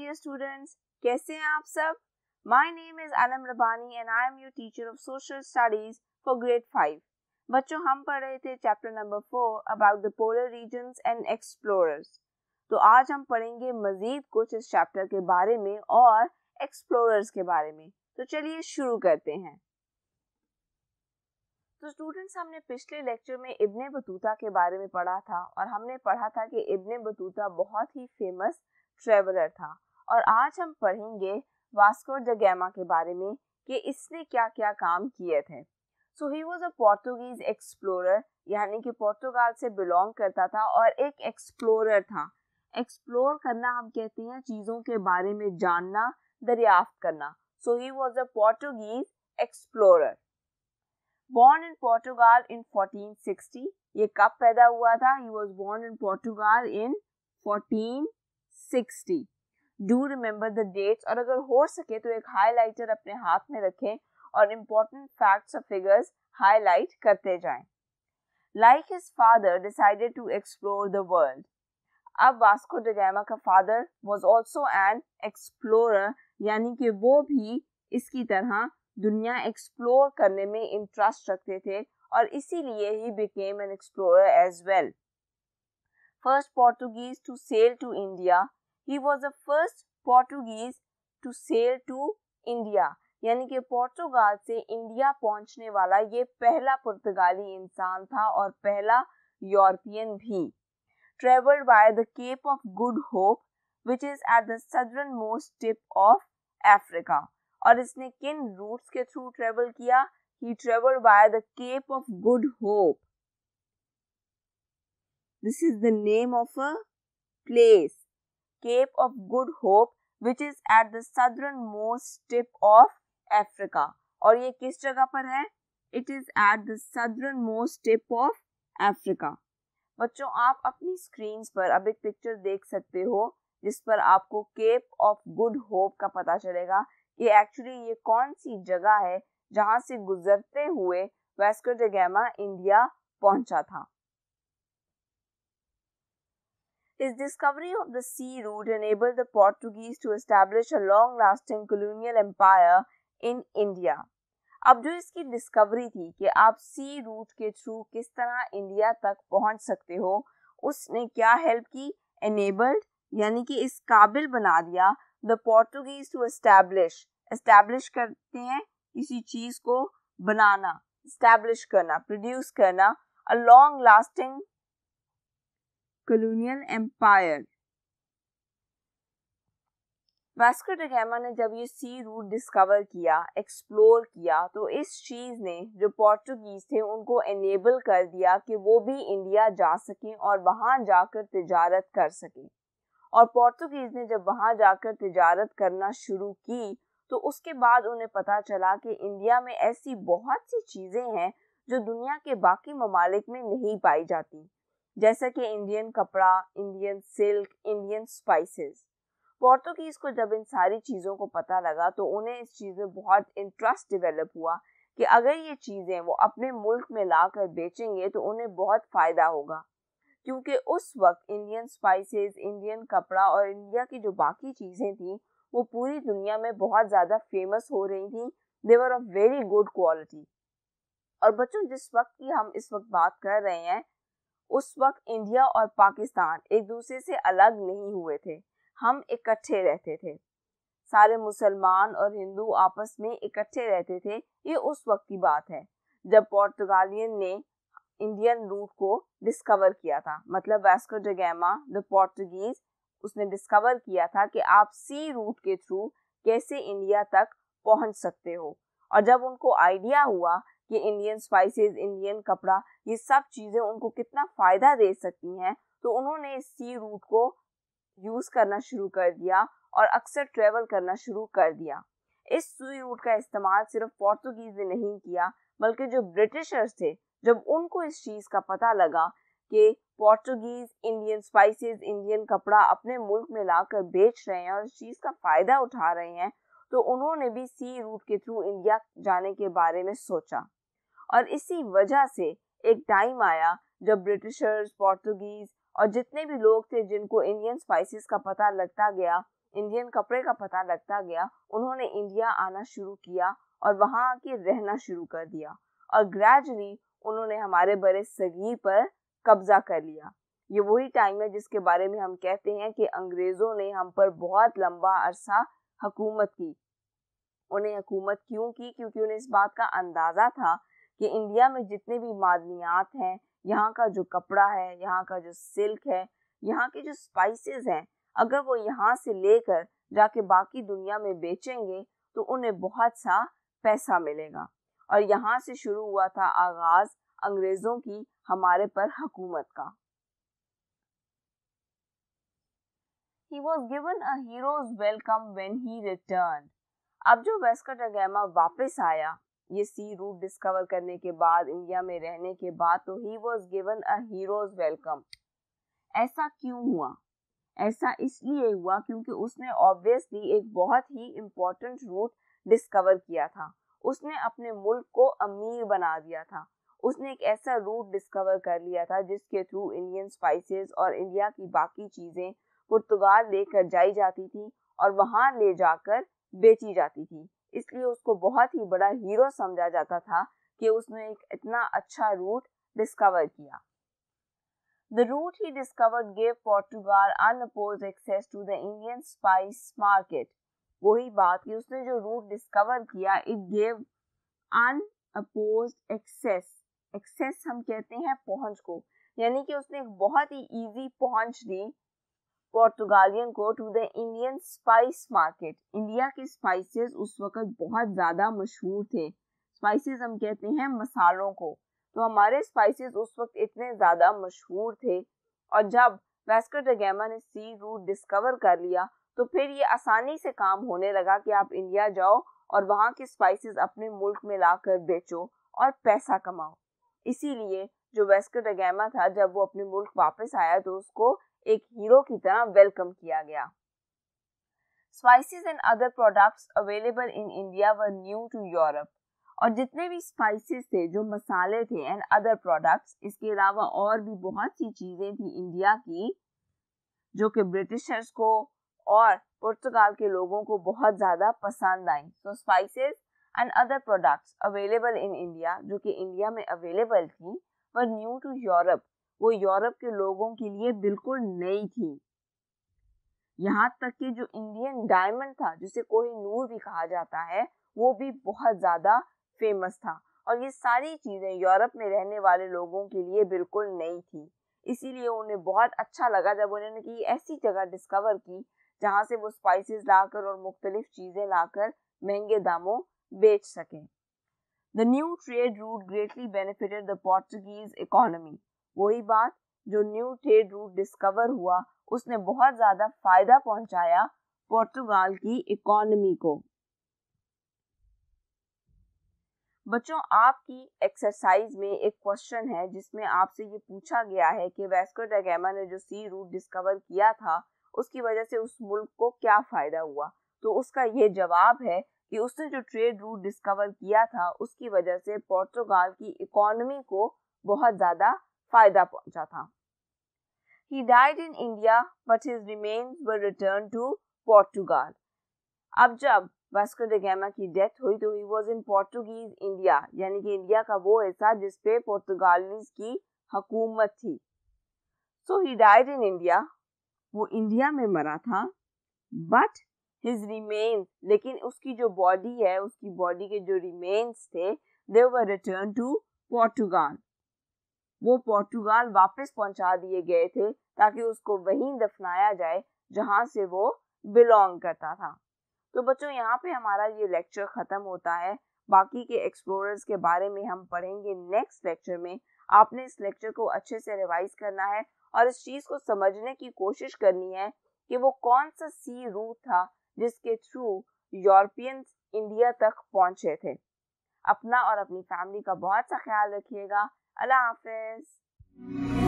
dear students, कैसे हैं आप सब? My name is Anam Rabani and I am your teacher of social studies for grade 5. बच्चों, हम पढ़ रहे थे chapter number 4 about the polar regions and explorers. तो आज हम पढ़ेंगे मजीद कुछ इस चैप्टर के बारे में और एक्सप्लोरर्स के बारे में. तो चलिए शुरू करते हैं. तो स्टूडेंट्स, हमने पिछले लेक्चर में इब्ने बतूता के बारे में पढ़ा था और हमने पढ़ा था कि इब्ने बतूता बहुत ही फेमस ट्रेवलर था. और आज हम पढ़ेंगे वास्को ड गामा के बारे में कि इसने क्या क्या काम किए थे. So he was a Portuguese explorer, यानी कि पुर्तगाल से बिलोंग करता था और एक एक्सप्लोरर था. एक्सप्लोर करना हम कहते हैं चीज़ों के बारे में जानना, दरियाफ्त करना. So he was a Portuguese explorer. Born in Portugal in 1460. ये कब पैदा हुआ था? He was born in Portugal in 1460. Do remember the dates. और अगर हो सके तो एक हाईलाइटर अपने हाथ में रखें और important facts और figures highlight करते जाएं. Like his father, decided to explore the world. अब वास्को ड गामा का father was also an explorer, यानी कि वो भी इसकी तरह दुनिया एक्सप्लोर करने में इंटरेस्ट रखते थे और इसीलिए ही became an explorer as well. First Portuguese to sail to India. He was the first Portuguese to sail to India. यानी कि पुर्तगाल से इंडिया पहुंचने वाला ये पहला पुर्तगाली इंसान था और पहला यूरोपियन भी. Traveled by the Cape of Good Hope, which is at the southernmost tip of Africa. और इसने किन रूट्स के थ्रू ट्रेवल किया? He traveled by the Cape of Good Hope. This is the name of a place, Cape of Good Hope, which is at the southernmost tip of Africa. और ये किस जगह पर है? It is at the southernmost tip of Africa. बच्चों, आप अपनी screen पर अब एक पिक्चर देख सकते हो जिस पर आपको केप ऑफ गुड होप का पता चलेगा कि एक्चुअली ये कौन सी जगह है जहां से गुजरते हुए वास्को ड गामा इंडिया पहुंचा था. His discovery of the sea route enabled the Portuguese to establish a long-lasting colonial empire in India. अब जो इसकी डिस्कवरी थी कि आप सी रूट के थ्रू किस तरह इंडिया तक पहुंच सकते हो, उसने क्या हेल्प की? एनेबल्ड, यानी कि इस काबिल बना दिया द पोर्टुगीज टू एस्टैब्लिश करते हैं किसी चीज को बनाना, एस्टैब्लिश करना, प्रोड्यूस करना, a long lasting colonial empire. Vasco da Gama ने जब ये सी रूट डिस्कवर किया, एक्सप्लोर किया, तो इस चीज ने जो पोर्टुगीज थे उनको एनेबल कर दिया कि वो भी इंडिया जा सकें और वहां जाकर तिजारत कर सकें. और पोर्टुगीज ने जब वहां जाकर तिजारत करना शुरू की तो उसके बाद उन्हें पता चला कि इंडिया में ऐसी बहुत सी चीजें हैं जो दुनिया के बाकी ममालिक में नहीं पाई जाती, जैसा कि इंडियन कपड़ा, Indian silk, Indian spices. Portuguese को जब इन सारी चीज़ों को पता लगा तो उन्हें इस चीज़ में बहुत इंटरेस्ट डेवलप हुआ कि अगर ये चीज़ें वो अपने मुल्क में लाकर बेचेंगे तो उन्हें बहुत फ़ायदा होगा, क्योंकि उस वक्त इंडियन स्पाइसेस, इंडियन कपड़ा और इंडिया की जो बाकी चीज़ें थी वो पूरी दुनिया में बहुत ज़्यादा फेमस हो रही थी. They were of very good quality. और बच्चों, जिस वक्त की हम इस वक्त बात कर रहे हैं, उस वक्त इंडिया और पाकिस्तान एक दूसरे से अलग नहीं हुए थे, हम इकट्ठे रहते थे. सारे मुसलमान और हिंदू आपस में इकट्ठे रहते थे. ये उस वक्त की बात है जब पुर्तगालियन ने इंडियन रूट को डिस्कवर किया था. मतलब Vasco da gamma the Portuguese, उसने डिस्कवर किया था कि आप सी रूट के थ्रू कैसे इंडिया तक पहुंच सकते हो. और जब उनको आइडिया हुआ कि इंडियन स्पाइसेस, इंडियन कपड़ा, ये सब चीज़ें उनको कितना फ़ायदा दे सकती हैं, तो उन्होंने इस सी रूट को यूज़ करना शुरू कर दिया और अक्सर ट्रेवल करना शुरू कर दिया. इस सी रूट का इस्तेमाल सिर्फ पोर्तुगीज ने नहीं किया, बल्कि जो ब्रिटिशर्स थे, जब उनको इस चीज़ का पता लगा कि पोर्तुगीज इंडियन स्पाइसेस, इंडियन कपड़ा अपने मुल्क में लाकर बेच रहे हैं और इस चीज़ का फ़ायदा उठा रहे हैं, तो उन्होंने भी सी रूट के थ्रू इंडिया जाने के बारे में सोचा. और इसी वजह से एक टाइम आया जब ब्रिटिशर्स, पोर्तुगीज और जितने भी लोग थे जिनको इंडियन स्पाइसेस का पता लगता गया, इंडियन कपड़े का पता लगता गया, उन्होंने इंडिया आना शुरू किया और वहां आके रहना शुरू कर दिया और ग्रेजुअली उन्होंने हमारे बड़े सगीर पर कब्जा कर लिया। ये वही टाइम है जिसके बारे में हम कहते हैं कि अंग्रेजों ने हम पर बहुत लंबा अरसा हुकूमत की। उन्हें हुकूमत क्यों की? क्योंकि उन्हें इस बात का अंदाजा था कि इंडिया में जितने भी मादनियात हैं, यहाँ का जो कपड़ा है, यहाँ का जो सिल्क है, यहाँ के जो स्पाइसेस हैं, अगर वो यहाँ से लेकर जाके बाकी दुनिया में बेचेंगे तो उन्हें बहुत सा पैसा मिलेगा। और यहाँ से शुरू हुआ था आगाज अंग्रेजों की हमारे पर हुकूमत का। He was given a hero's welcome when he returned. अब जो वास्को दा गामा वापस आया ये सी रूट डिस्कवर करने के बाद, इंडिया में रहने के बाद, तो he was given a heroes welcome. ऐसा क्यों हुआ? ऐसा इसलिए हुआ क्योंकि उसने ऑब्वियसली एक बहुत ही इम्पोर्टेंट रूट डिस्कवर किया था। उसने अपने मुल्क को अमीर बना दिया था। उसने एक ऐसा रूट डिस्कवर कर लिया था जिसके थ्रू इंडियन स्पाइसेस और इंडिया की बाकी चीज़ें पुर्तगाल लेकर जाई जाती थी और वहाँ ले जाकर बेची जाती थी। इसलिए उसको बहुत ही बड़ा हीरो समझा जाता था कि उसने एक इतना अच्छा रूट डिस्कवर किया। The route he discovered gave Portugal unopposed access to the Indian spice market. वही बात कि उसने जो रूट डिस्कवर किया, it gave unopposed access. Access हम कहते हैं पहुंच को, यानी कि उसने एक बहुत ही इजी पहुंच दी पोर्तुगालियन को to the Indian spice market. India के स्पाइसेस उस वक्त बहुत ज़्यादा मशहूर थे। स्पाइसेस हम कहते हैं मसालों को, तो हमारे स्पाइसेस उस वक्त इतने ज़्यादा मशहूर थे। और जब वास्को दा गामा ने सी रूट डिस्कवर कर लिया तो फिर ये आसानी से काम होने लगा कि आप इंडिया जाओ और वहाँ के स्पाइसेस अपने मुल्क में लाकर बेचो और पैसा कमाओ। इसीलिए जो वास्को दा गामा था, जब वो अपने मुल्क वापस आया तो उसको एक हीरो की तरह वेलकम किया गया। Spices and other products available in India were new to Europe. और जितने भी स्पाइसेस थे, जो मसाले थे एंड अदर प्रोडक्ट्स, इसके अलावा और भी बहुत सी चीज़ें थी इंडिया की जो कि ब्रिटिशर्स को और पुर्तगाल के लोगों को बहुत ज़्यादा पसंद आई। तो spices and other products available in India, जो कि इंडिया में अवेलेबल थी, वर न्यू टू यूरोप। वो यूरोप के लोगों के लिए बिल्कुल नई थी। यहाँ तक कि जो इंडियन डायमंड था, जिसे कोहिनूर भी कहा जाता है, वो भी बहुत ज़्यादा फेमस था। और ये सारी चीज़ें यूरोप में रहने वाले लोगों के लिए बिल्कुल नई थी। इसीलिए उन्हें बहुत अच्छा लगा जब उन्होंने कि ऐसी जगह डिस्कवर की जहाँ से वो स्पाइसेस लाकर और मुख्तलिफ चीज़ें लाकर महंगे दामों बेच सकें। The new trade route greatly benefited the Portuguese economy. वही बात, जो न्यू ट्रेड रूट डिस्कवर हुआ उसने बहुत ज़्यादा फायदा पहुंचाया पुर्तगाल की इकोनॉमी को। बच्चों, आपकी एक्सरसाइज में एक क्वेश्चन है जिसमें आपसे ये पूछा गया है कि वास्को दा गामा ने जो सी रूट डिस्कवर किया था उसकी वजह से उस मुल्क को क्या फ़ायदा हुआ। तो उसका ये जवाब है कि उसने जो ट्रेड रूट डिस्कवर किया था उसकी वजह से पुर्तगाल की इकोनॉमी को बहुत ज़्यादा फ़ायदा पहुंचा था। He died in India, but his remains were returned to Portugal. अब जब वास्को दा गामा की डेथ हुई तो he was in Portuguese India, यानी कि इंडिया का वो हिस्सा जिस पे पुर्तगालीज की हुकूमत थी। सो ही डाइड इन इंडिया, वो इंडिया में मरा था, बट हिज रिमेन्स, लेकिन उसकी जो बॉडी है, उसकी बॉडी के जो रिमेन्स थे, दे वर रिटर्न टू पोर्तुगाल। वो पोर्तुगाल वापस पहुंचा दिए गए थे ताकि उसको वहीं दफनाया जाए जहां से वो बिलोंग करता था। तो बच्चों, यहाँ पे हमारा ये लेक्चर ख़त्म होता है। बाकी के एक्सप्लोरर्स के बारे में हम पढ़ेंगे नेक्स्ट लेक्चर में। आपने इस लेक्चर को अच्छे से रिवाइज करना है और इस चीज़ को समझने की कोशिश करनी है कि वो कौन सा सी रूट था जिसके थ्रू यूरोपियंस इंडिया तक पहुँचे थे। अपना और अपनी फैमिली का बहुत सा ख्याल रखिएगा। अल्लाह हाफिज़।